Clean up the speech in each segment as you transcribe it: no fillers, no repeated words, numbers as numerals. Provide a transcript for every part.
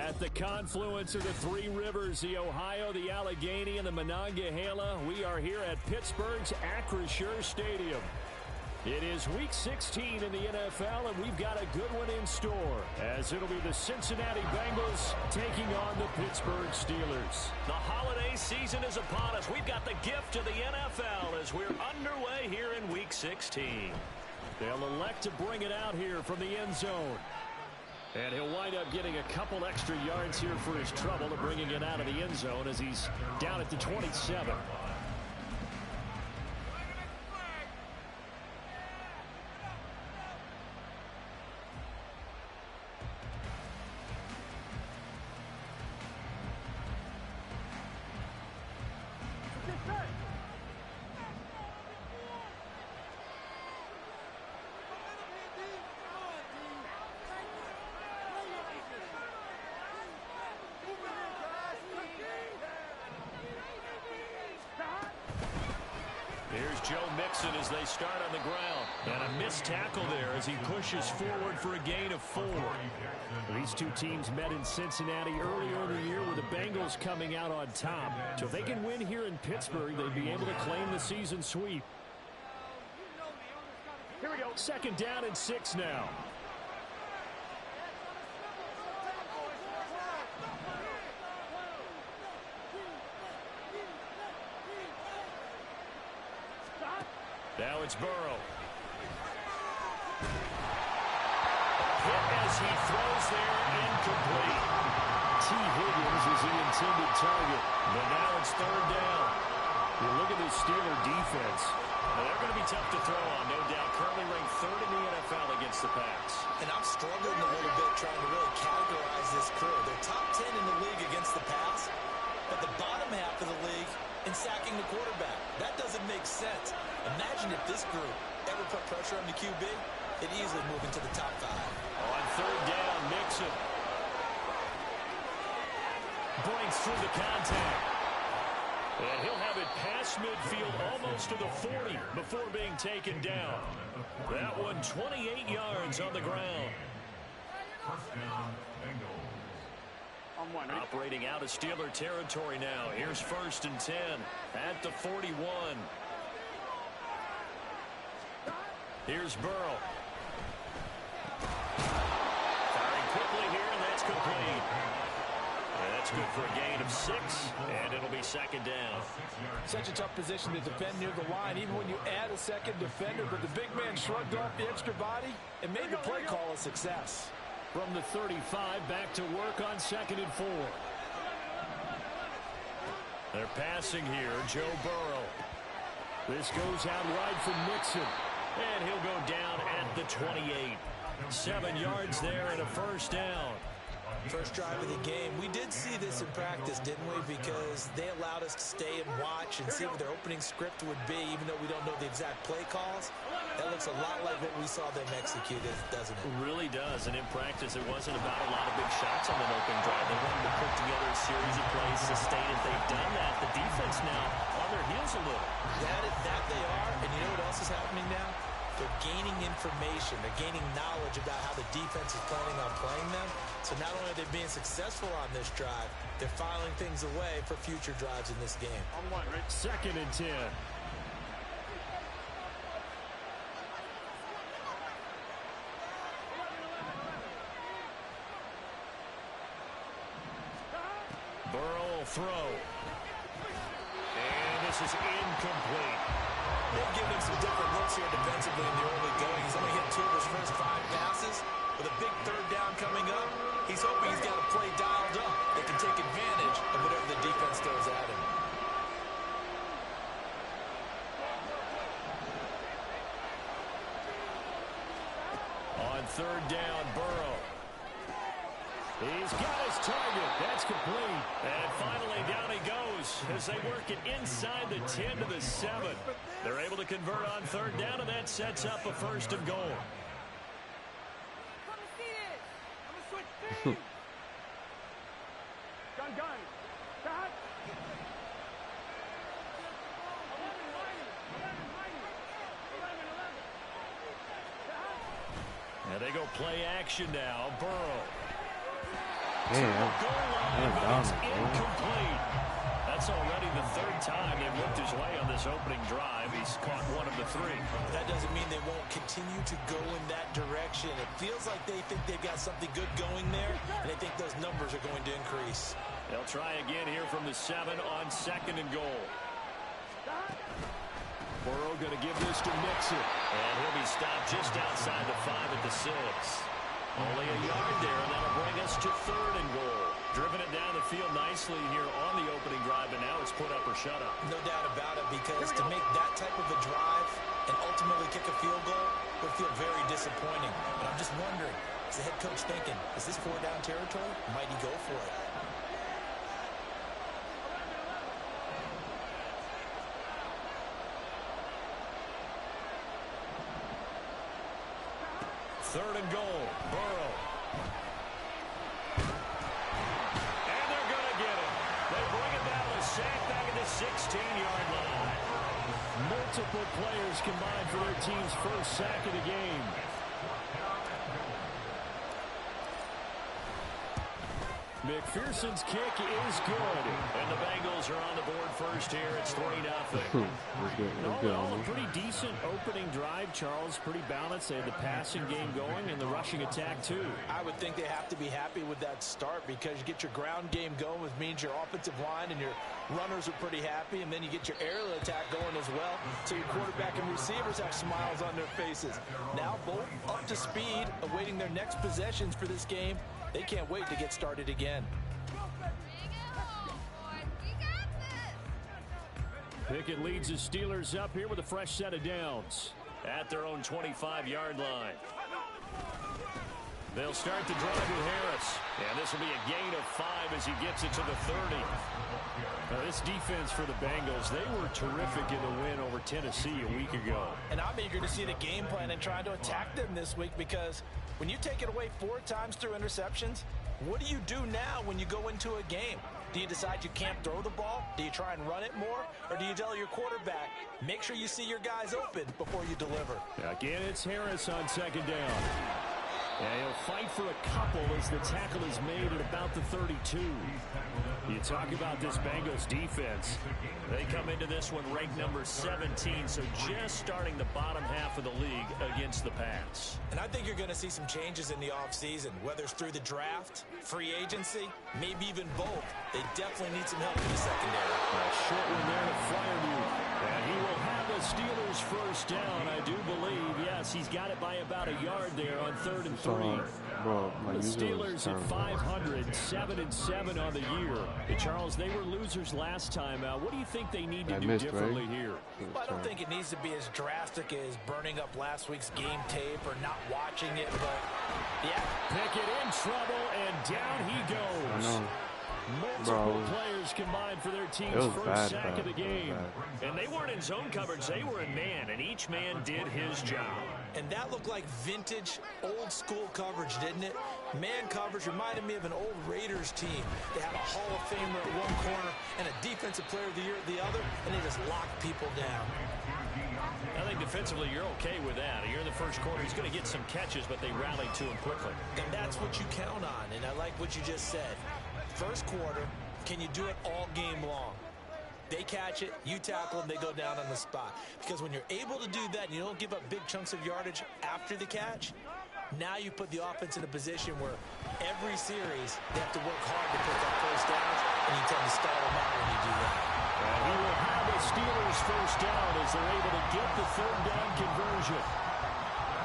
At the confluence of the three rivers, the Ohio, the Allegheny, and the Monongahela, we are here at Pittsburgh's Acrisure Stadium. It is Week 16 in the NFL, and we've got a good one in store, as it'll be the Cincinnati Bengals taking on the Pittsburgh Steelers. The holiday season is upon us. We've got the gift of the NFL as we're underway here in Week 16. They'll elect to bring it out here from the end zone. And he'll wind up getting a couple extra yards here for his trouble to bringing it out of the end zone as he's down at the 27. Here's Joe Mixon as they start on the ground. And a missed tackle there as he pushes forward for a gain of 4. These two teams met in Cincinnati earlier in the year with the Bengals coming out on top. So if they can win here in Pittsburgh, they'd be able to claim the season sweep. Here we go. 2nd down and 6 now. Now it's Burrow. Hit as he throws there, incomplete. T. Higgins is the intended target. But now it's 3rd down. You look at this Steeler defense. Well, they're going to be tough to throw on, no doubt. Currently ranked 3rd in the NFL against the pass. And I'm struggling a little bit trying to really categorize this crew. They're top 10 in the league against the pass, but the bottom half of the league in sacking the quarterback. That doesn't make sense. Imagine if this group ever put pressure on the QB, it'd easily move into the top 5. On 3rd down, Mixon breaks through the contact. And he'll have it past midfield almost to the 40 before being taken down. That one 28 yards on the ground. Operating out of Steeler territory now. Here's 1st and 10 at the 41. Here's Burrow. Firing quickly here, and that's complete. And that's good for a gain of 6, and it'll be 2nd down. Such a tough position to defend near the line, even when you add a second defender, but the big man shrugged off the extra body and made the play call a success. From the 35, back to work on 2nd and 4. They're passing here, Joe Burrow. This goes out wide from Mixon. And he'll go down at the 28. 7 yards there and a 1st down. First drive of the game. We did see this in practice, didn't we? Because they allowed us to stay and watch and see what their opening script would be, even though we don't know the exact play calls. That looks a lot like what we saw them execute, doesn't it? It really does. And in practice, it wasn't about a lot of big shots on an opening drive. They wanted to put together a series of plays, sustain it. They've done that. The defense now on their heels a little. That they are. And you know what else is happening now? They're gaining information. They're gaining knowledge about how the defense is planning on playing them. So not only are they being successful on this drive, they're filing things away for future drives in this game. 2nd and 10. Burrow will throw. And this is incomplete. They've given him some different looks here defensively in the early going. He's only hit 2 of his first 5 passes. With a big 3rd down coming up, he's hoping he's got a play dialed up that can take advantage of whatever the defense throws at him. On 3rd down, Burrow. He's got his target. That's complete. And finally, down he goes as they work it inside the 10 to the 7. They're able to convert on 3rd down, and that sets up a 1st and goal. And they go play action now. Burrow. to the goal line, but it's incomplete. That's already the third time they've worked his way on this opening drive. He's caught one of the three. That doesn't mean they won't continue to go in that direction. It feels like they think they've got something good going there, and they think those numbers are going to increase. They'll try again here from the 7 on 2nd and goal. Burrow going to give this to Mixon. And he'll be stopped just outside the 5 at the 6. Only a yard there, and that'll bring us to 3rd and goal. Driven it down the field nicely here on the opening drive, and now it's put up or shut up. No doubt about it, because to make that type of a drive and ultimately kick a field goal would feel very disappointing. But I'm just wondering, is the head coach thinking, is this 4-down territory? Might he go for it? Third and goal, Burrow. And they're going to get it. They bring it down with a sack back at the 16-yard line. Multiple players combined for their team's first sack of the game. McPherson's kick is good. And the Bengals are on the board first here. It's 3-0. All a pretty decent opening drive, Charles. Pretty balanced. They had the passing game going and the rushing attack, too. I would think they have to be happy with that start, because you get your ground game going, which means your offensive line and your runners are pretty happy, and then you get your aerial attack going as well, so your quarterback and receivers have smiles on their faces. Now both up to speed, awaiting their next possessions for this game. They can't wait to get started again. Pickett leads the Steelers up here with a fresh set of downs. At their own 25-yard line. They'll start the drive with Harris. And this will be a gain of 5 as he gets it to the 30. Now, this defense for the Bengals, they were terrific in the win over Tennessee a week ago. And I'm eager to see the game plan and trying to attack them this week, because when you take it away 4 times through interceptions, what do you do now when you go into a game? Do you decide you can't throw the ball? Do you try and run it more? Or do you tell your quarterback, make sure you see your guys open before you deliver? Again, it's Harris on 2nd down. And he'll fight for a couple as the tackle is made at about the 32. You talk about this Bengals defense. They come into this one ranked number 17, so just starting the bottom half of the league against the pass. And I think you're going to see some changes in the offseason, whether it's through the draft, free agency, maybe even both. They definitely need some help in the secondary. A short one there to Fryermuth. And he will have the Steelers first down, I do believe. Yes, he's got it by about a yard there on 3rd and 3. The Steelers at 500, 7-7 on the year. And Charles, they were losers last time out. What do you think they need to do differently here? Well, I don't think it needs to be as drastic as burning up last week's game tape or not watching it, but yeah. Pickett in trouble, and down he goes. Multiple players combined for their team's first sack of the game. And they weren't in zone coverage, they were in man, and each man did his job. And that looked like vintage, old-school coverage, didn't it? Man coverage reminded me of an old Raiders team. They had a Hall of Famer at one corner and a Defensive Player of the Year at the other, and they just locked people down. I think defensively you're okay with that. You're in the first quarter. He's going to get some catches, but they rallied to him quickly. And that's what you count on, and I like what you just said. First quarter, can you do it all game long? They catch it, you tackle them, they go down on the spot. Because when you're able to do that and you don't give up big chunks of yardage after the catch, now you put the offense in a position where every series they have to work hard to put that first down, and you tend to stall them out when you do that. And he will have the Steelers first down as they're able to get the 3rd down conversion.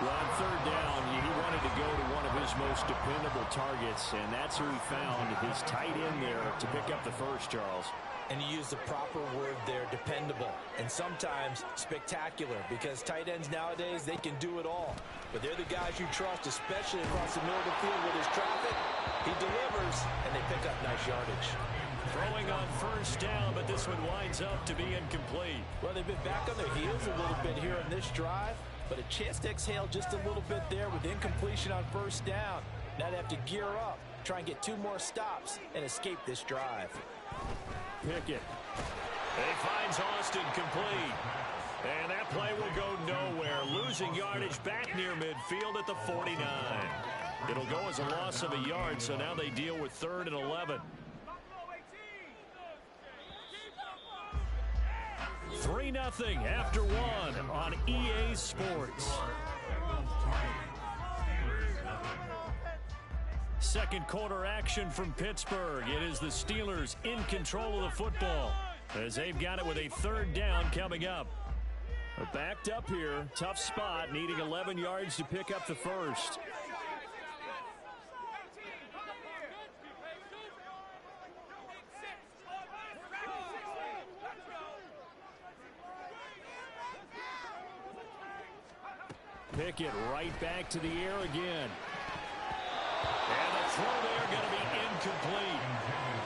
Well, on 3rd down, he wanted to go to one of his most dependable targets, and that's who he found, his tight end there, to pick up the first, Charles. And you use the proper word there, dependable, and sometimes spectacular, because tight ends nowadays, they can do it all. But they're the guys you trust, especially across the middle of the field with his traffic. He delivers, and they pick up nice yardage. Throwing on first down, but this one winds up to be incomplete. Well, they've been back on their heels a little bit here on this drive, but a chance to exhale just a little bit there with incompletion on first down. Now they have to gear up, try and get 2 more stops, and escape this drive. Pickett. He finds Austin complete. And that play will go nowhere. Losing yardage back near midfield at the 49. It'll go as a loss of a yard, so now they deal with 3rd and 11. 3-0 after 1 on EA Sports. Second quarter action from Pittsburgh. It is the Steelers in control of the football as they've got it with a 3rd down coming up. They're backed up here. Tough spot, needing 11 yards to pick up the first. Pickett right back to the air again. And the throw there going to be incomplete.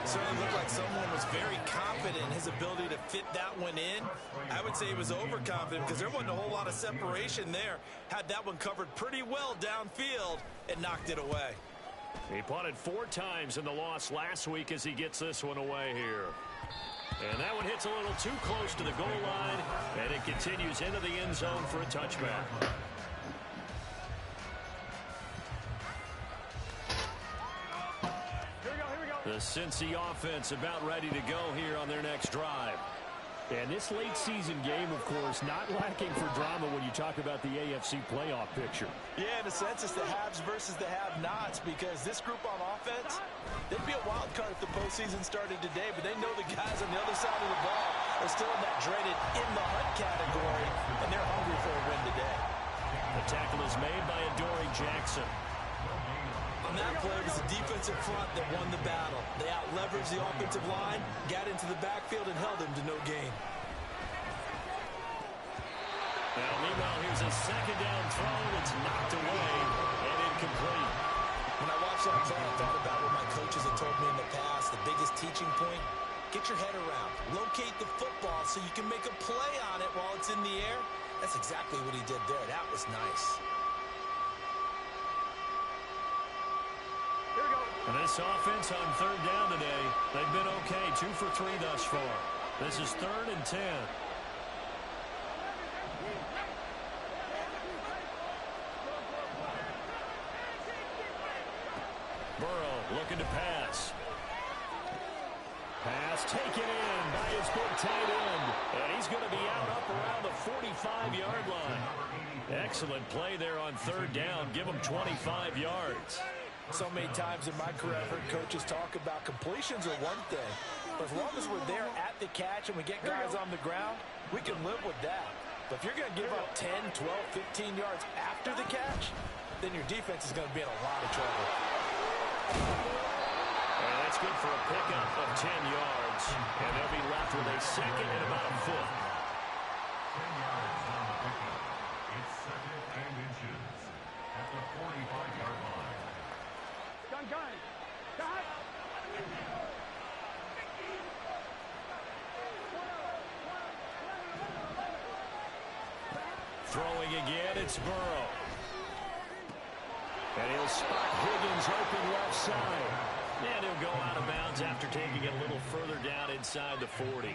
Certainly looked like someone was very confident in his ability to fit that one in. I would say he was overconfident because there wasn't a whole lot of separation there. Had that one covered pretty well downfield and knocked it away. He punted 4 times in the loss last week as he gets this one away here. And that one hits a little too close to the goal line, and it continues into the end zone for a touchback. The Cincy offense about ready to go here on their next drive. And this late season game, of course, not lacking for drama when you talk about the AFC playoff picture. Yeah, in a sense, it's the haves versus the have-nots because this group on offense, they'd be a wild card if the postseason started today, but they know the guys on the other side of the ball are still in that dreaded in-the-hunt category, and they're hungry for a win today. The tackle is made by Adoree Jackson. On that play, it was the defensive front that won the battle. They out-leveraged the offensive line, got into the backfield, and held him to no gain. Now, meanwhile, here's a 2nd down throw that's knocked away and incomplete. When I watched that play, I thought about what my coaches had told me in the past. The biggest teaching point, get your head around. Locate the football so you can make a play on it while it's in the air. That's exactly what he did there. That was nice. And this offense on 3rd down today, they've been okay. 2 for 3 thus far. This is 3rd and 10. Burrow looking to pass. Pass taken in by his big tight end. And he's going to be out up around the 45-yard line. Excellent play there on 3rd down. Give him 25 yards. So many times in my career, I've heard coaches talk about completions are one thing, but as long as we're there at the catch and we get guys on the ground, we can live with that. But if you're going to give up 10, 12, 15 yards after the catch, then your defense is going to be in a lot of trouble. And that's good for a pickup of 10 yards, and they'll be left with a 2nd and about a foot. 10 yards on the pickup. It's 2nd and inches at the 45-yard line. Throwing again, it's Burrow. And he'll spot Higgins open left side. And he'll go out of bounds after taking it a little further down inside the 40.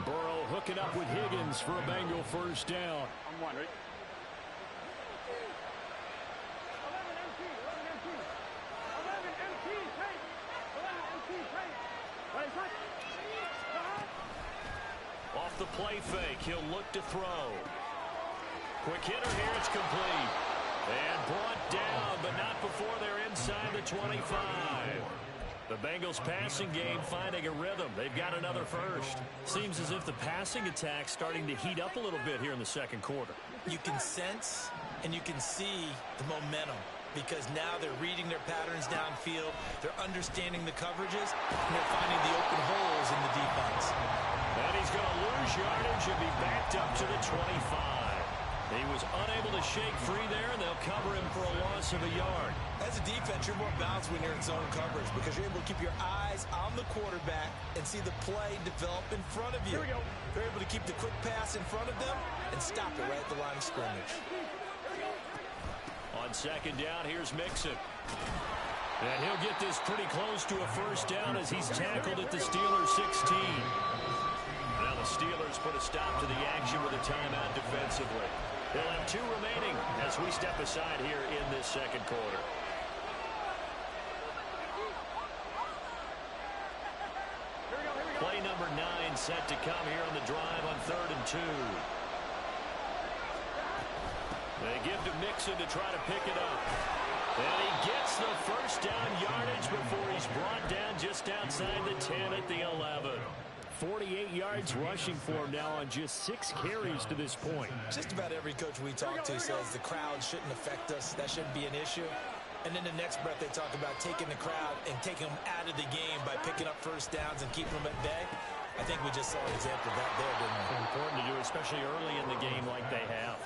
Burrow hooking up with Higgins for a Bengal 1st down. I'm one, right? Off the play fake, he'll look to throw. Quick hitter here, it's complete. And brought down, but not before they're inside the 25. The Bengals passing game finding a rhythm. They've got another first. Seems as if the passing attack's starting to heat up a little bit here in the 2nd quarter. You can sense and you can see the momentum because now they're reading their patterns downfield, they're understanding the coverages, and they're finding the open holes in the defense. And he's going to lose yardage and be backed up to the 25. He was unable to shake free there, and they'll cover him for a loss of a yard. As a defense, you're more balanced when you're in zone coverage because you're able to keep your eyes on the quarterback and see the play develop in front of you. Here we go. They're able to keep the quick pass in front of them and stop it right at the line of scrimmage. On 2nd down, here's Mixon. And he'll get this pretty close to a 1st down as he's tackled at the Steelers' 16. Now the Steelers put a stop to the action with a timeout defensively. They'll have 2 remaining as we step aside here in this 2nd quarter. Action set to come here on the drive on 3rd and 2. They give to Mixon to try to pick it up. And he gets the first down yardage before he's brought down just outside the 10 at the 11. 48 yards rushing for him now on just 6 carries to this point. Just about every coach we talk to says the crowd shouldn't affect us. That shouldn't be an issue. And then the next breath they talk about taking the crowd and taking them out of the game by picking up first downs and keeping them at bay. I think we just saw an example of that there, didn't we? Important to do, especially early in the game like they have.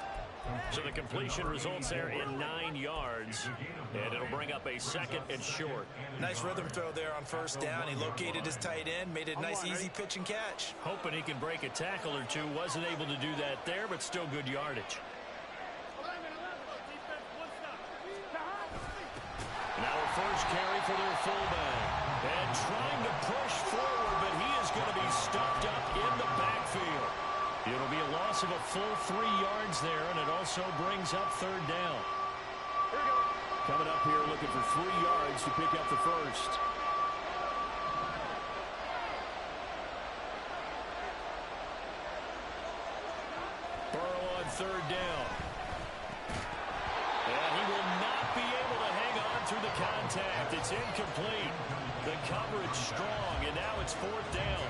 So the completion results there in 9 yards, and it'll bring up a 2nd and short. Nice rhythm throw there on first down. He located his tight end, made it a nice, easy pitch and catch. Hoping he can break a tackle or two. Wasn't able to do that there, but still good yardage. Now a first carry for their fullback. And trying to push forward, but he is going to be stuffed up in the backfield. It'll be a loss of a full 3 yards there, and it also brings up 3rd down. Coming up here looking for 3 yards to pick up the first. Burrow on 3rd down. And he will not be able to hang on through the contact. It's incomplete. The coverage strong, and now it's 4th down.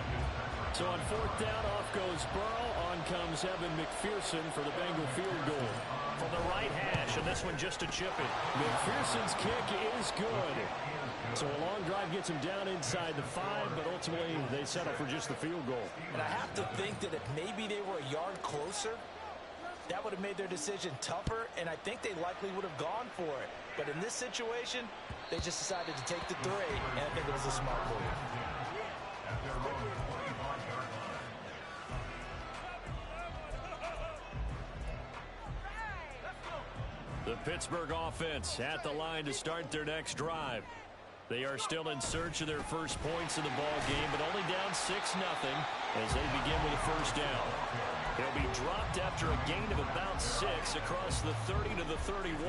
So on 4th down, off goes Burrow. On comes Evan McPherson for the Bengal field goal. From the right hash, and this one just a chip in. McPherson's kick is good. So a long drive gets him down inside the 5, but ultimately they settle for just the field goal. And I have to think that if maybe they were a yard closer, that would have made their decision tougher, and I think they likely would have gone for it. But in this situation, they just decided to take the 3, and I think it was a smart move. The Pittsburgh offense at the line to start their next drive. They are still in search of their first points in the ball game, but only down 6-0 as they begin with a first down. They'll be dropped after a gain of about 6 across the 30 to the 31.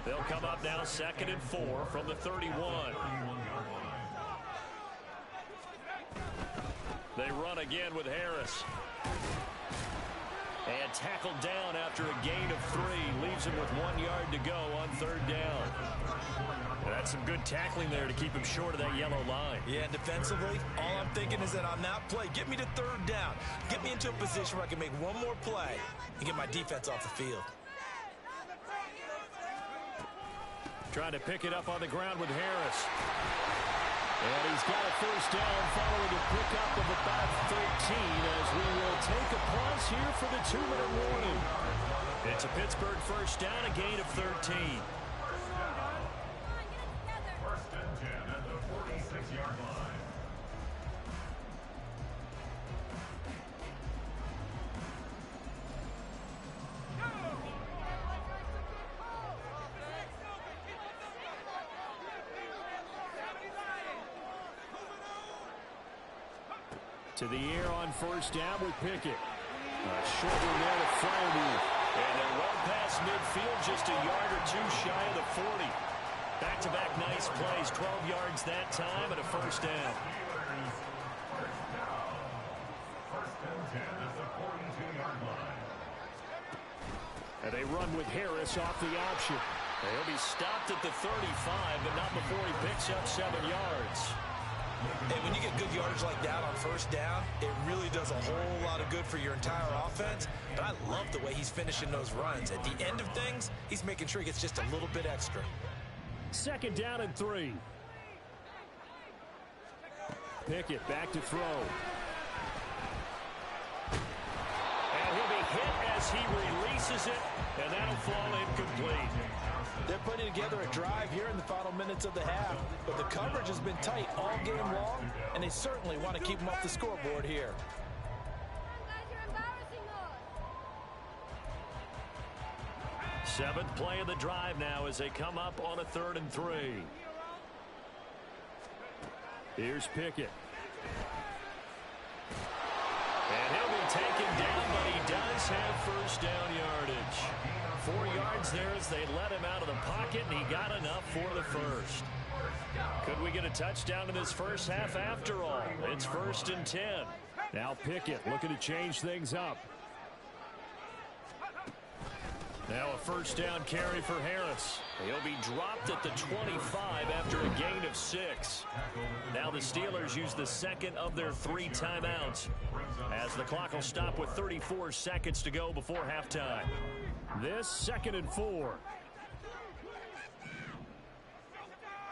They'll come up now 2nd and 4 from the 31. They run again with Harris. And tackled down after a gain of 3. Leaves him with 1 yard to go on 3rd down. And that's some good tackling there to keep him short of that yellow line. Yeah, and defensively, all I'm thinking is that on that play, get me to 3rd down. Get me into a position where I can make one more play and get my defense off the field. Trying to pick it up on the ground with Harris. And he's got a first down following a pickup of about 13 as we will take a pause here for the 2-minute warning. It's a Pittsburgh first down, a gain of 13. First and 10 at the 46-yard line. To the air on first down with Pickett. A short one there to Fryermuth. And they're well past midfield, just a yard or 2 shy of the 40. Back-to-back nice plays, 12 yards that time, and a first down. First and 10 at the 42-yard line. And they run with Harris off the option. He'll be stopped at the 35, but not before he picks up 7 yards. And when you get good yardage like that on first down, it really does a whole lot of good for your entire offense. But I love the way he's finishing those runs. At the end of things, he's making sure he gets just a little bit extra. 2nd down and 3. Pickett back to throw. And he'll be hit as he releases it, and that'll fall incomplete. They're putting together a drive here in the final minutes of the half, but the coverage has been tight all game long, and they certainly want to keep them off the scoreboard here. 7th play of the drive now as they come up on a 3rd and 3. Here's Pickett. And he'll be taken down, but he does have first down yardage. 4 yards there as they let him out of the pocket, and he got enough for the first. Could we get a touchdown in this first half after all? It's 1st and 10. Now Pickett looking to change things up. Now a first down carry for Harris. He'll be dropped at the 25 after a gain of 6. Now the Steelers use the second of their 3 timeouts as the clock will stop with 34 seconds to go before halftime. This 2nd and 4.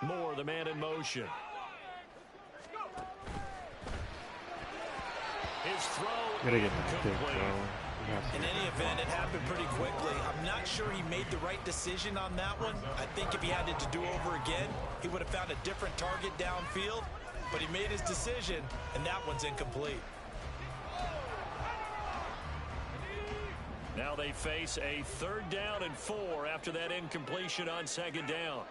Moore, the man in motion. His throw incomplete. In any event, it happened pretty quickly. I'm not sure he made the right decision on that one. I think if he had it to do over again, he would have found a different target downfield. But he made his decision, and that one's incomplete. Now they face a 3rd down and 4 after that incompletion on 2nd down.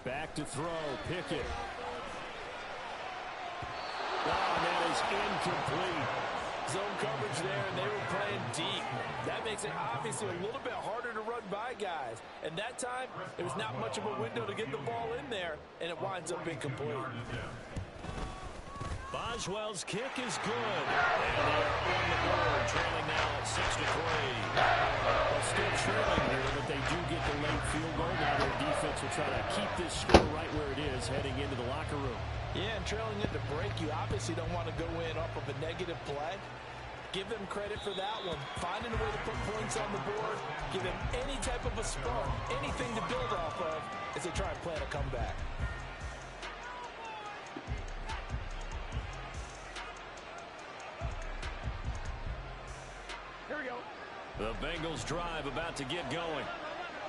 Back to throw, Pickett. Oh, that is incomplete. Zone coverage there, and they were playing deep. That makes it obviously a little bit harder to run by guys. And that time, there was not much of a window to get the ball in there, and it winds up incomplete. Boswell's kick is good. And they're on the board, trailing now at 6-3. Well, still trailing here, but they do get the late field goal. Now their defense will try to keep this score right where it is heading into the locker room. Yeah, and trailing into break, you obviously don't want to go in off of a negative play. Give them credit for that one. Finding a way to put points on the board, give them any type of a spark, anything to build off of as they try and plan a comeback. The Bengals drive about to get going.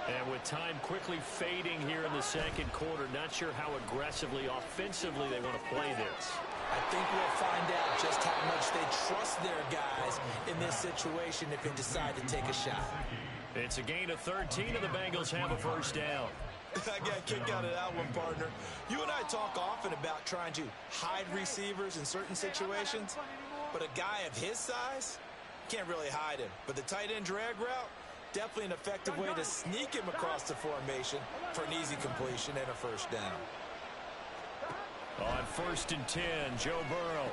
And with time quickly fading here in the 2nd quarter, not sure how aggressively, offensively they want to play this. I think we'll find out just how much they trust their guys in this situation if they decide to take a shot. It's a gain of 13, and the Bengals have a first down. I got a kick out of that one, partner. You and I talk often about trying to hide receivers in certain situations, but a guy of his size can't really hide him. But the tight end drag route, definitely an effective way to sneak him across the formation for an easy completion and a first down. On 1st and 10, Joe Burrow.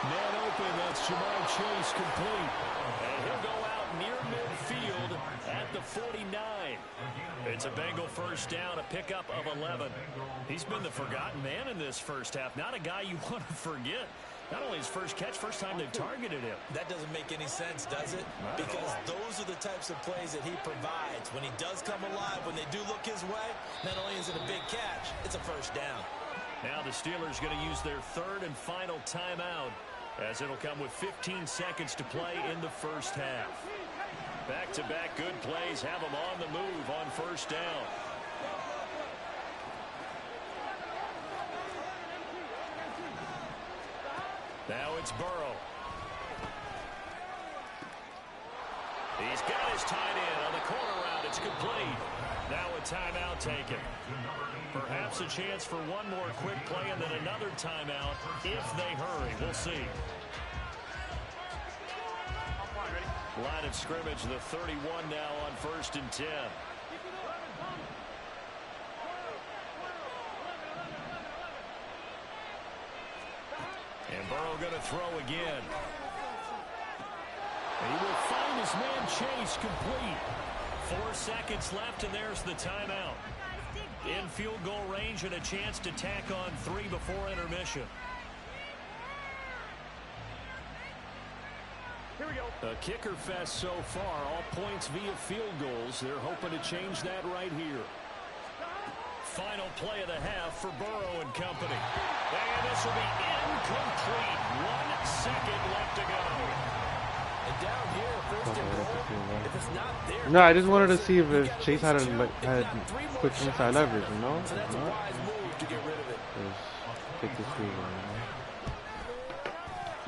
Man open, that's Jamar Chase complete. And he'll go out near midfield at the 49. It's a Bengal first down, a pickup of 11. He's been the forgotten man in this first half. Not a guy you want to forget. Not only his first catch, first time they've targeted him. That doesn't make any sense, does it? Because those are the types of plays that he provides. When he does come alive, when they do look his way, not only is it a big catch, it's a first down. Now the Steelers going to use their 3rd and final timeout, as it'll come with 15 seconds to play in the first half. Back-to-back good plays have them on the move on first down. Now it's Burrow. He's got his tight end on the corner route. It's complete. Now a timeout taken. Perhaps a chance for one more quick play and then another timeout if they hurry. We'll see. Line of scrimmage, the 31 now on 1st and 10. And Burrow going to throw again. He will find his man Chase complete. 4 seconds left, and there's the timeout. In field goal range and a chance to tack on 3 before intermission. Here we go. A kicker fest so far. All points via field goals. They're hoping to change that right here. Final play of the half for Burrow and company. And this will be incomplete. 1 second left to go. And down here, first and goal, if it's not there. No, I just wanted to see if Chase had quick inside leverage, you know? So that's a wise move to get rid of it. Just take this field, you know?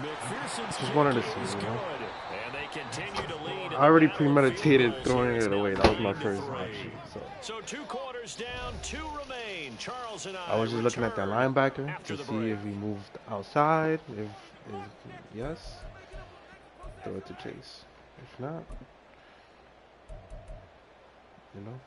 McPherson's just wanted to see, is you know? good. And they continue to lead. I already premeditated throwing it away. That was my first option. So 2 quarters down, 2 remain. Charles and I was just looking at that linebacker to see if he moved outside. If yes, throw it to Chase. If not, you know.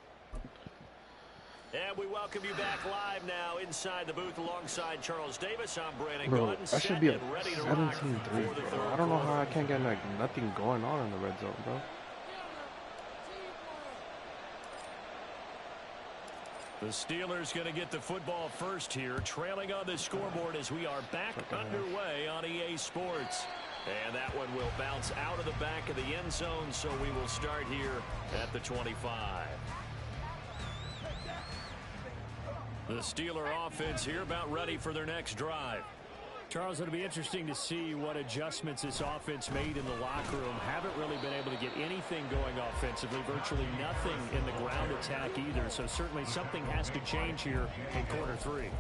And we welcome you back live now inside the booth alongside Charles Davis. I'm Brandon Bro, Gordon. I should be at 17-3, bro. I don't know how I can't get like nothing going on in the red zone, bro. The Steelers going to get the football first here, trailing on the scoreboard as we are back underway on EA Sports. And that one will bounce out of the back of the end zone, so we will start here at the 25. The Steeler offense here about ready for their next drive. Charles, it'll be interesting to see what adjustments this offense made in the locker room. Haven't really been able to get anything going offensively, virtually nothing in the ground attack either. So certainly something has to change here in quarter 3.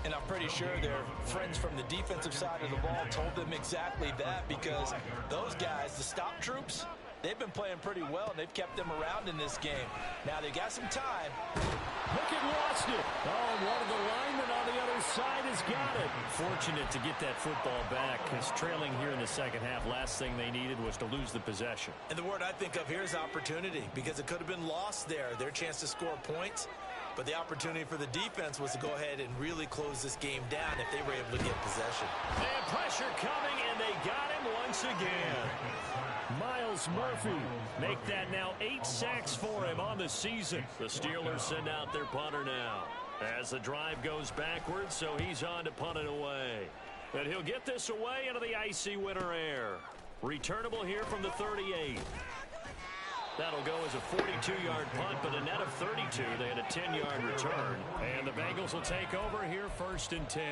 And I'm pretty sure their friends from the defensive side of the ball told them exactly that, because those guys, the stop troops, they've been playing pretty well, and they've kept them around in this game. Now, they got some time. Pickett lost it. Oh, one of the linemen on the other side has got it. Fortunate to get that football back, because trailing here in the second half, last thing they needed was to lose the possession. And the word I think of here is opportunity, because it could have been lost there, their chance to score points. But the opportunity for the defense was to go ahead and really close this game down if they were able to get possession. And pressure coming, and they got him once again. Miles Murphy make that now 8 sacks for him on the season. The Steelers send out their punter now as the drive goes backwards, so he's on to punt it away. And he'll get this away into the icy winter air. Returnable here from the 38. That'll go as a 42-yard punt, but a net of 32. They had a 10-yard return. And the Bengals will take over here 1st and 10.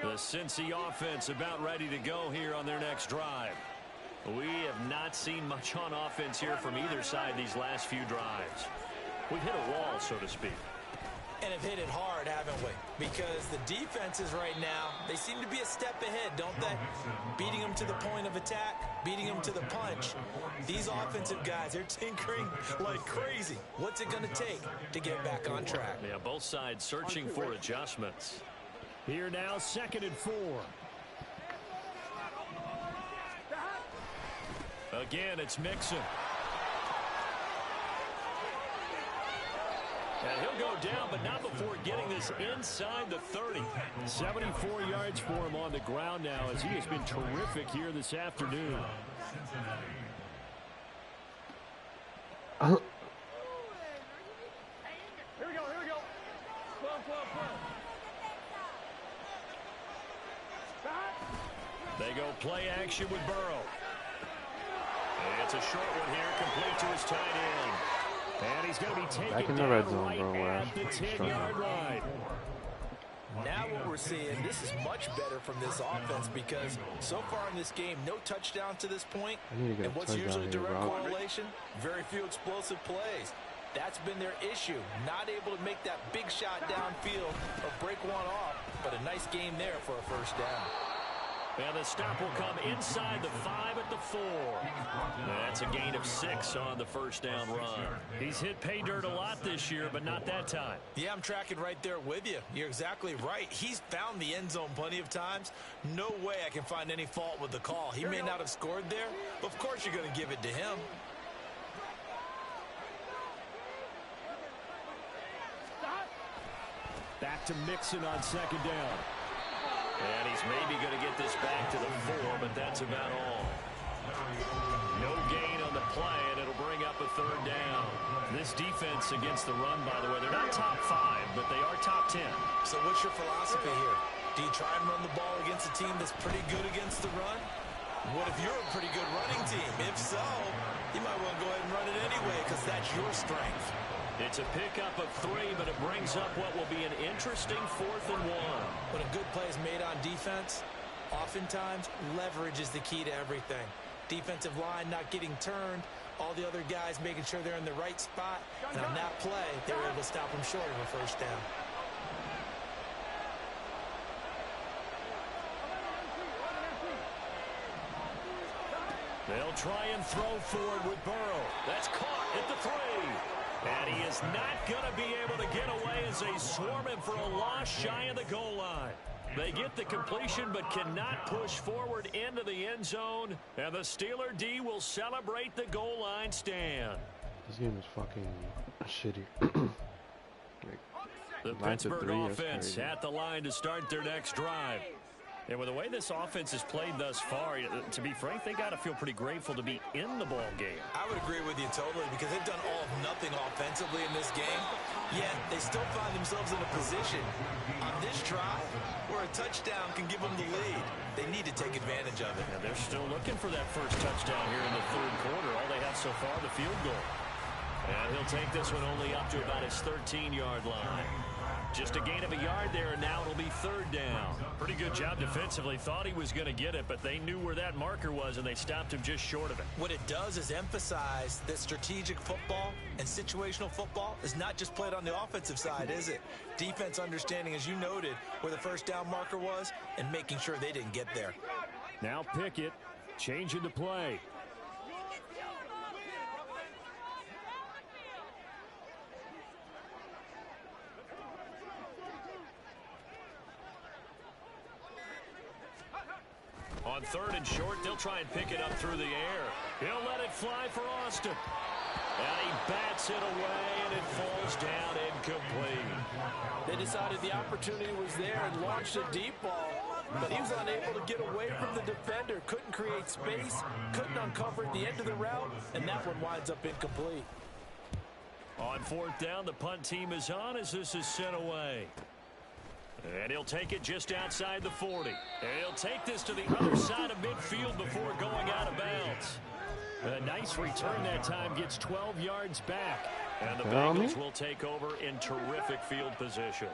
The Cincy offense about ready to go here on their next drive. We have not seen much on offense here from either side these last few drives. We've hit a wall, so to speak. And have hit it hard, haven't we? Because the defenses right now, they seem to be a step ahead, don't they? Beating them to the point of attack, beating them to the punch. These offensive guys, they're tinkering like crazy. What's it going to take to get back on track? Yeah, both sides searching for adjustments. Here now, 2nd and 4. Again, it's Mixon. And he'll go down, but not before getting this inside the 30. 74 yards for him on the ground now, as he has been terrific here this afternoon. Here we go. Flow. They go play action with Burrow. And it's a short one here, complete to his tight end. And he's going to be taken back in the red zone, bro. at the 10-yard line. Now what we're seeing, this is much better from this offense, because so far in this game, no touchdown to this point. And what's usually a direct correlation? Very few explosive plays. That's been their issue. Not able to make that big shot downfield or break one off, but a nice game there for a first down. And the stop will come inside the 5 at the 4. That's a gain of 6 on the first down run. He's hit pay dirt a lot this year, but not that time. Yeah, I'm tracking right there with you. You're exactly right. He's found the end zone plenty of times. No way I can find any fault with the call. He may not have scored there, but of course you're going to give it to him. Back to Mixon on 2nd down. And he's maybe going to get this back to the 4, but that's about all. No gain on the play, and it'll bring up a 3rd down. This defense against the run, by the way, they're not top 5, but they are top 10. So what's your philosophy here? Do you try and run the ball against a team that's pretty good against the run? What if you're a pretty good running team? If so, you might want to go ahead and run it anyway, because that's your strength. It's a pickup of 3, but it brings up what will be an interesting 4th and 1. When a good play is made on defense, oftentimes leverage is the key to everything. Defensive line not getting turned, all the other guys making sure they're in the right spot, and on that play, they were able to stop them short of a first down. They'll try and throw forward with Burrow. That's caught at the 3. And he is not going to be able to get away as they swarm him for a loss shy of the goal line. They get the completion but cannot push forward into the end zone. And the Steeler D will celebrate the goal line stand. This game is fucking shitty. The Pittsburgh offense at the line to start their next drive. And with the way this offense has played thus far, to be frank, they got to feel pretty grateful to be in the ball game. I would agree with you totally because they've done all of nothing offensively in this game, yet they still find themselves in a position on this drive where a touchdown can give them the lead. They need to take advantage of it. And they're still looking for that first touchdown here in the third quarter. All they have so far, the field goal. And he'll take this one only up to about his 13-yard line. Just a gain of a yard there, and now it'll be third down. Pretty good job defensively. Thought he was going to get it, but they knew where that marker was, and they stopped him just short of it. What it does is emphasize that strategic football and situational football is not just played on the offensive side, is it? Defense understanding, as you noted, where the first down marker was and making sure they didn't get there. Now Pickett changing the play. On third and short, they'll try and pick it up through the air. He'll let it fly for Austin. And he bats it away, and it falls down incomplete. They decided the opportunity was there and launched a deep ball, but he was unable to get away from the defender. Couldn't create space, couldn't uncover at the end of the route, and that one winds up incomplete. On fourth down, the punt team is on as this is sent away. And he'll take it just outside the 40. And he'll take this to the other side of midfield before going out of bounds. A nice return that time, gets 12 yards back. And the Bengals will take over in terrific field position.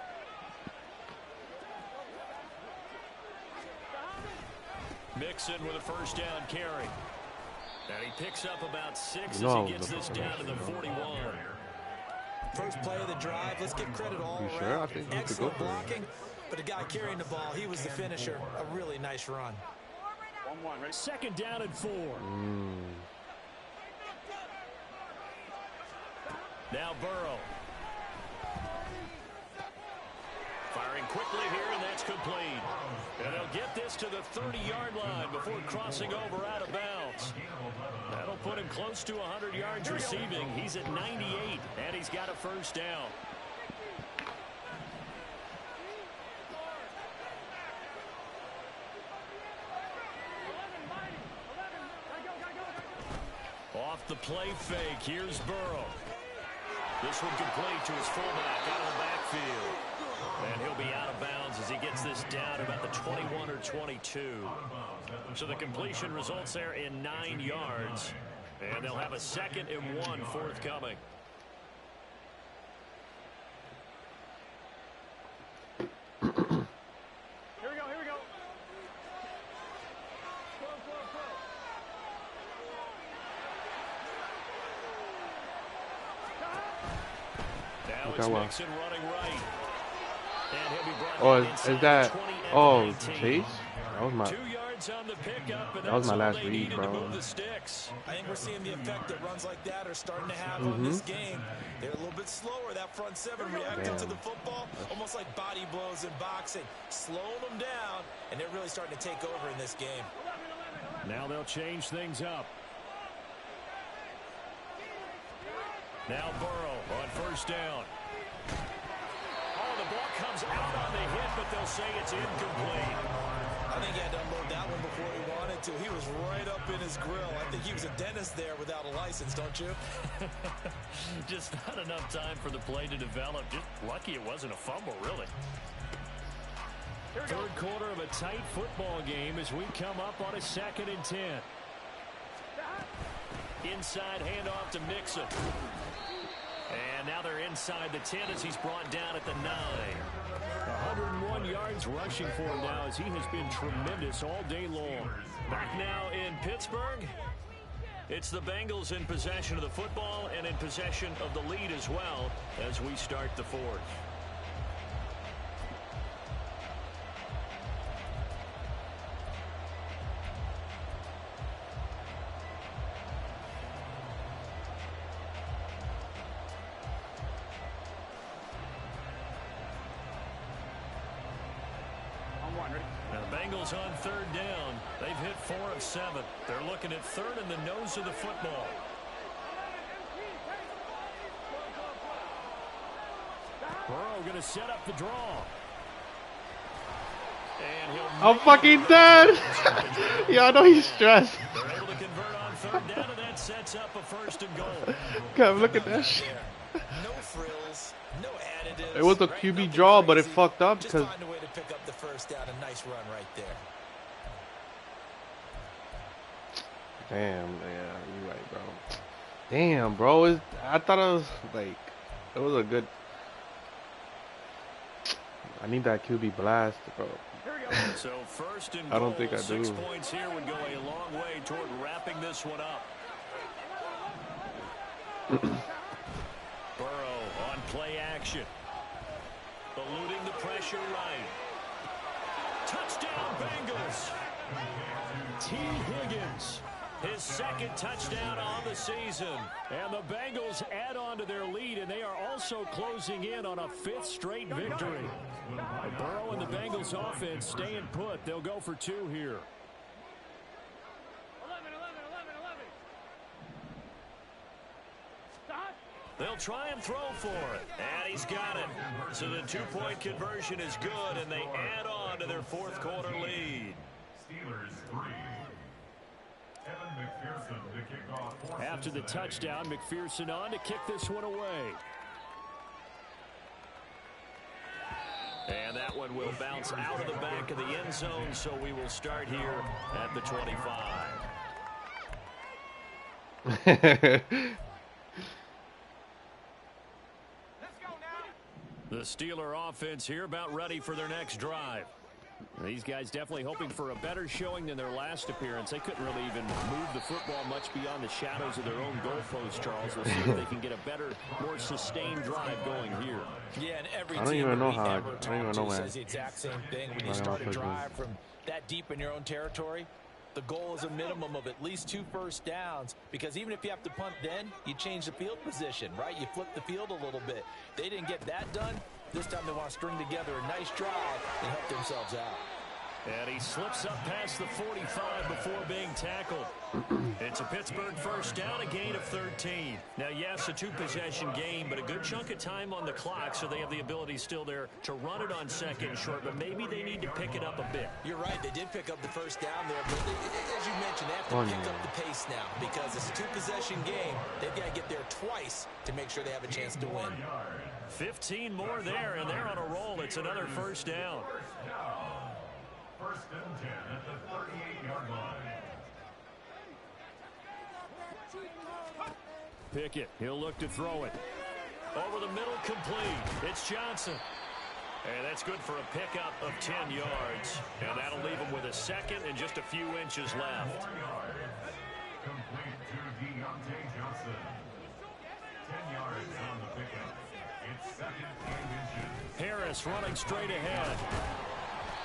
Mixon with a first down carry. And he picks up about 6 as he gets this down to the 41. First play of the drive, let's give credit all around. Sure? I think excellent blocking, but the guy carrying the ball, he was the finisher. A really nice run. 1-1, right? Second down and 4. Now Burrow. Firing quickly here, and that's complete. And they'll get this to the 30-yard line before crossing over out of bounds. That'll put him close to 100 yards receiving. He's at 98, and he's got a first down. Off the play fake, here's Burrow. This one complete to his fullback out of the backfield. And he'll be out of bounds as he gets this down about the 21 or 22. So the completion results there in 9 yards. And they'll have a 2nd and 1 forthcoming. Here we go, here we go. Now it's Mixon running right. And he'll be brought is that? Oh, Chase? That was my. 2 yards on the pickup, and that was my last read, read, bro. I think we're seeing the effect that runs like that are starting to have on this game. They're a little bit slower, that front seven reacting to the football, almost like body blows in boxing, slowing them down, and they're really starting to take over in this game. Now they'll change things up. Now Burrow on first down. Oh, the ball comes out on the hit, but they'll say it's incomplete. I think he had to unload that one before he wanted to. He was right up in his grill. I think he was a dentist there without a license, don't you? Just not enough time for the play to develop. Just lucky it wasn't a fumble, really. Third quarter of a tight football game as we come up on a 2nd and 10. Inside handoff to Mixon. And now they're inside the 10 as he's brought down at the 9. 101 yards rushing for him now as he has been tremendous all day long. Back now in Pittsburgh. It's the Bengals in possession of the football and in possession of the lead as well as we start the 4th. Bengals on third down. They've hit 4 of 7. They're looking at third in the nose of the football. Burrow going to set up the draw. And he'll I'm fucking dead. Yeah, I know he's stressed. They're able to convert on third down, and that sets up a 1st and goal. God, look at that shit. No frills, no additives. It was a QB draw, but it fucked up Just because find a way to pick up the 1st down. A nice run right there. damn, yeah, you're right, bro. Damn, bro, I thought it was like it was a good. I need that QB blast, bro. So 1st and I goal. don't think I 6 do. points here would go a long way toward wrapping this one up. Burrow on play action. Eluding the pressure right. Touchdown Bengals. T. Higgins. His 2nd touchdown on the season. And the Bengals add on to their lead, and they are also closing in on a 5th straight victory. Burrow and the Bengals offense staying put. They'll go for 2 here. 11. They'll try and throw for it. And he's got it. So the 2-point conversion is good, and they add on to their 4th quarter lead. Steelers 3. Evan McPherson to kick off for After the Cincinnati. touchdown, McPherson on to kick this one away. And that one will bounce out of the back of the end zone, so we will start here at the 25. The Steeler offense here about ready for their next drive. These guys definitely hoping for a better showing than their last appearance. They couldn't really even move the football much beyond the shadows of their own goalpost, Charles. We'll see if they can get a better, more sustained drive going here. Yeah, and every I don't team even know that we how. ever I don't even talk know to when. says the exact same thing. When I you don't start know a if I drive from that deep in your own territory, the goal is a minimum of at least 2 first downs, because even if you have to punt then, you change the field position, right? You flip the field a little bit. They didn't get that done. This time they want to string together a nice drive and help themselves out. And he slips up past the 45 before being tackled. It's a Pittsburgh 1st down, a gain of 13. Now, yes, a 2-possession game, but a good chunk of time on the clock, so they have the ability still there to run it on 2nd and short, but maybe they need to pick it up a bit. You're right. They did pick up the 1st down there, but as you mentioned, they have to pick up the pace now, because it's a 2-possession game. They've got to get there twice to make sure they have a chance to win. 15 more there, and they're on a roll. It's another 1st down. 1st and 10 at the 38-yard line. Pickett, he'll look to throw it. Over the middle, complete. It's Johnson. And that's good for a pickup of 10 yards. And that'll leave him with a 2nd and just a few inches left. 4 yards. Complete to Deontay Johnson. 10 yards on the pickup. It's 2nd and inches. Harris running straight ahead.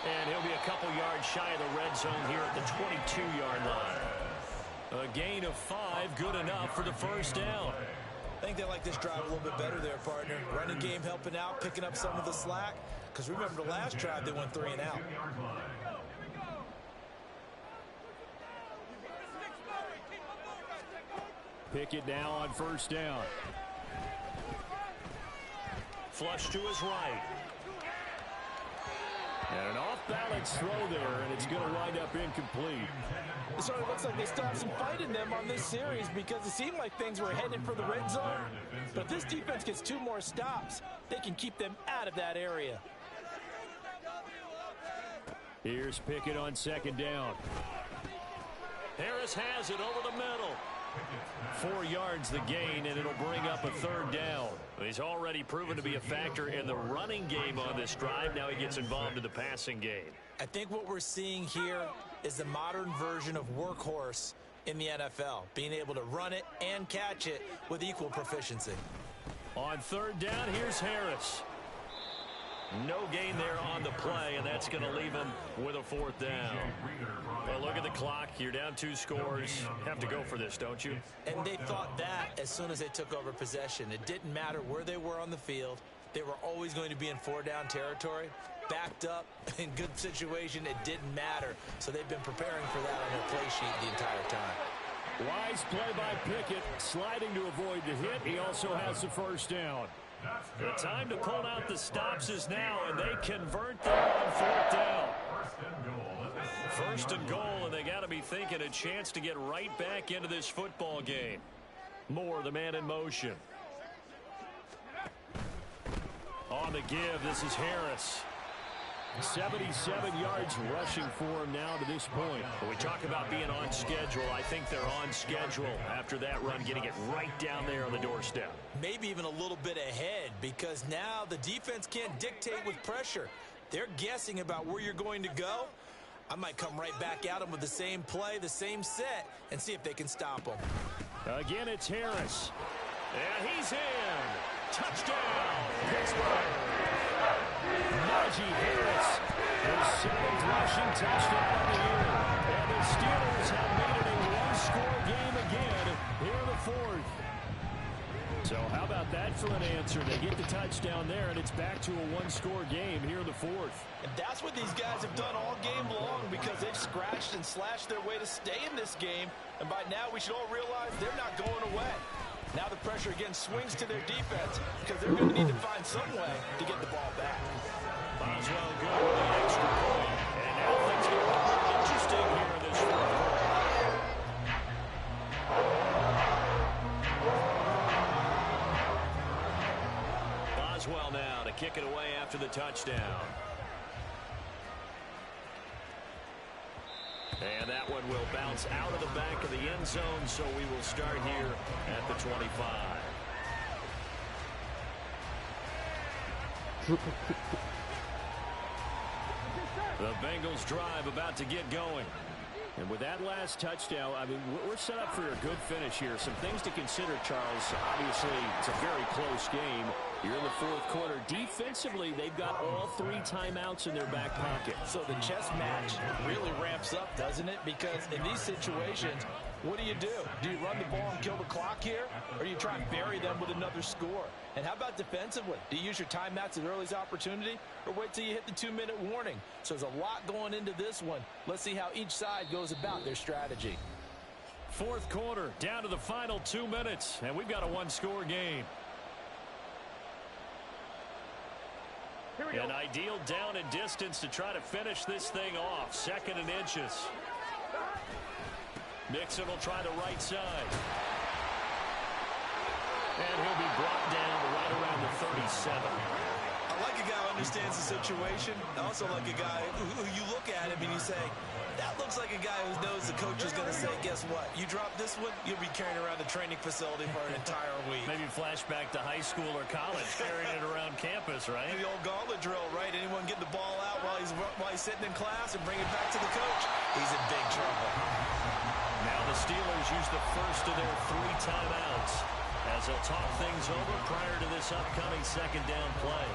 And he'll be a couple yards shy of the red zone here at the 22-yard line. A gain of 5, good enough for the 1st down. I think they like this drive a little bit better there, partner. Running game helping out, picking up some of the slack. Because remember, the last drive they went 3 and out. Pickett now on 1st down. Flush to his right. And an off-balance throw there, and it's going to wind up incomplete. It sort of looks like they still have some fight in them on this series, because it seemed like things were headed for the red zone. But if this defense gets 2 more stops, they can keep them out of that area. Here's Pickett on 2nd down. Harris has it over the middle. 4 yards the gain, and it'll bring up a 3rd down. He's already proven to be a factor in the running game on this drive. Now he gets involved in the passing game. I think what we're seeing here is the modern version of workhorse in the NFL, being able to run it and catch it with equal proficiency. On 3rd down, here's Harris. No gain there on the play, and that's going to leave him with a 4th down. Well, look at the clock. You're down 2 scores. Have to go for this, don't you? And they thought that as soon as they took over possession. It didn't matter where they were on the field. They were always going to be in 4-down territory. Backed up, in good situation, it didn't matter. So they've been preparing for that on their play sheet the entire time. Wise play by Pickett, sliding to avoid the hit. He also has the first down. The time to pull out the stops is now, and they convert there on 4th down. First and goal, and they got to be thinking a chance to get right back into this football game. Moore, the man in motion. On the give, this is Harris. 77 yards rushing for him now to this point. When we talk about being on schedule, I think they're on schedule after that run, getting it right down there on the doorstep. Maybe even a little bit ahead, because now the defense can't dictate with pressure. They're guessing about where you're going to go. I might come right back at them with the same play, the same set, and see if they can stop them. Again, it's Harris. And he's in. Touchdown, Pittsburgh. Najee Harris, his 7th rushing touchdown of the year. And the Steelers have made it a one-score game again here in the 4th. So how about that for an answer? They get the touchdown there, and it's back to a one-score game here in the 4th. And that's what these guys have done all game long, because they've scratched and slashed their way to stay in this game. And by now, we should all realize they're not going away. Now the pressure again swings to their defense, because they're going to need to find some way to get the ball back. Boswell good with the extra point. And now things get more interesting here in this 4th quarter. Boswell now to kick it away after the touchdown. And that one will bounce out of the back of the end zone, so we will start here at the 25. The Bengals drive about to get going. And with that last touchdown, I mean, we're set up for a good finish here. Some things to consider, Charles. Obviously, it's a very close game. You're in the 4th quarter. Defensively, they've got all 3 timeouts in their back pocket. So the chess match really ramps up, doesn't it? Because in these situations, what do? Do you run the ball and kill the clock here? Or do you try and bury them with another score? And how about defensively? Do you use your timeouts at earliest opportunity, or wait till you hit the 2-minute warning? So there's a lot going into this one. Let's see how each side goes about their strategy. 4th quarter, down to the final 2 minutes, and we've got a one-score game. An ideal down and distance to try to finish this thing off. 2nd and inches. Nixon will try the right side. And he'll be brought down right around the 37. I like a guy who understands the situation. I also like a guy who you look at him and you say, that looks like a guy who knows the coach is going to say, guess what? You drop this one, you'll be carrying around the training facility for an entire week. Maybe flashback to high school or college, carrying it around campus, right? The old gauntlet drill, right? Anyone get the ball out while he's sitting in class and bring it back to the coach? He's in big trouble. Now the Steelers use the first of their 3 timeouts as they'll talk things over prior to this upcoming 2nd down play.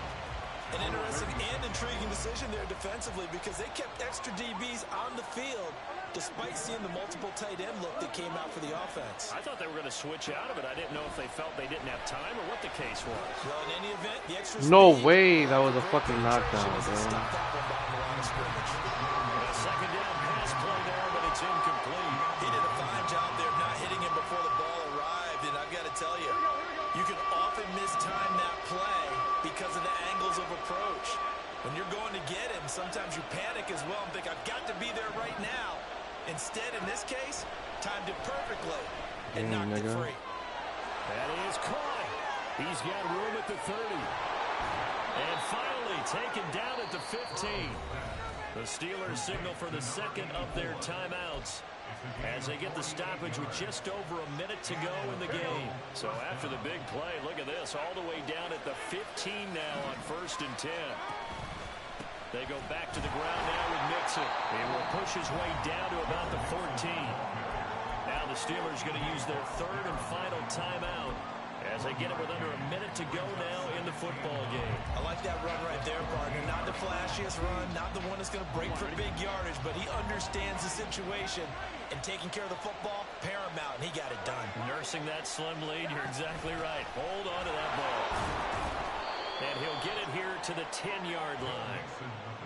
An interesting and intriguing decision there defensively, because they kept extra DBs on the field despite seeing the multiple tight end look that came out for the offense. I thought they were going to switch out of it. I didn't know if they felt they didn't have time or what the case was. Well, in any event, the extra No way, that was a fucking knockdown, bro. A 2nd down pass play there, but it's incomplete. He did a fine job there of not hitting him before the ball arrived, and I've got to tell you, you can often mistime that play because of the angles of approach. When you're going to get him, sometimes you panic as well and think, I've got to be there right now. Instead, in this case, timed it perfectly and knocked it free. That is caught. He's got room at the 30. And finally taken down at the 15. The Steelers signal for the 2nd of their timeouts as they get the stoppage with just over a minute to go in the game. So after the big play, look at this, all the way down at the 15 now on 1st and 10. They go back to the ground now with Nixon. He will push his way down to about the 14. Now the Steelers going to use their 3rd and final timeout as they get it with under a minute to go now in the football game. I like that run right there, partner. Not the flashiest run, not the one that's going to break for big yardage, but he understands the situation, and taking care of the football, paramount, and he got it done. Nursing that slim lead, you're exactly right. Hold on to that ball. And he'll get it here to the 10-yard line.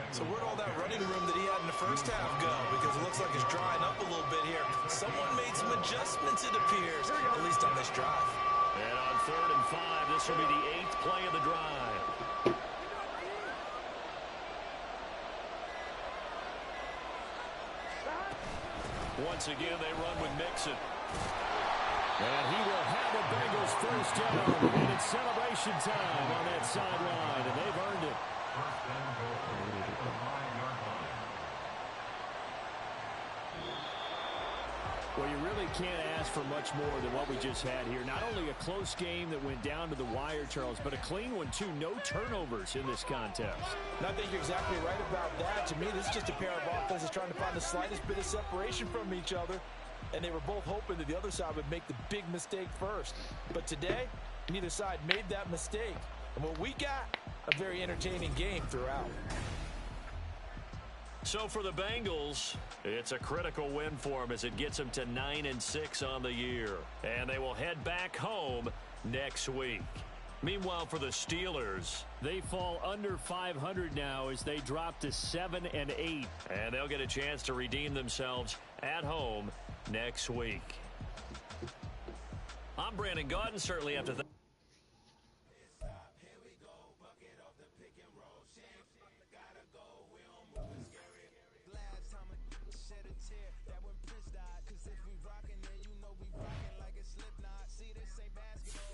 So where'd all that running room that he had in the first half go? Because it looks like it's drying up a little bit here. Someone made some adjustments, it appears, at least on this drive. And on 3rd and 5, this will be the 8th play of the drive. Once again, they run with Mixon. And he will have a Bengals first down. And it's celebration time on that sideline, and they've earned it. First and goal at the 5-yard line. Well, you really can't ask for much more than what we just had here. Not only a close game that went down to the wire, Charles, but a clean one, too. No turnovers in this contest. And I think you're exactly right about that. To me, this is just a pair of offenses trying to find the slightest bit of separation from each other. And they were both hoping that the other side would make the big mistake first. But today, neither side made that mistake. And what we got, a very entertaining game throughout. So for the Bengals, it's a critical win for them as it gets them to 9-6 on the year. And they will head back home next week. Meanwhile, for the Steelers, they fall under 500 now as they drop to 7-8. And they'll get a chance to redeem themselves at home next week. I'm Brandon Gaudin. Certainly have to thank Cause if we rockin', then you know we rockin' like it's Slipknot. See, this ain't basketball.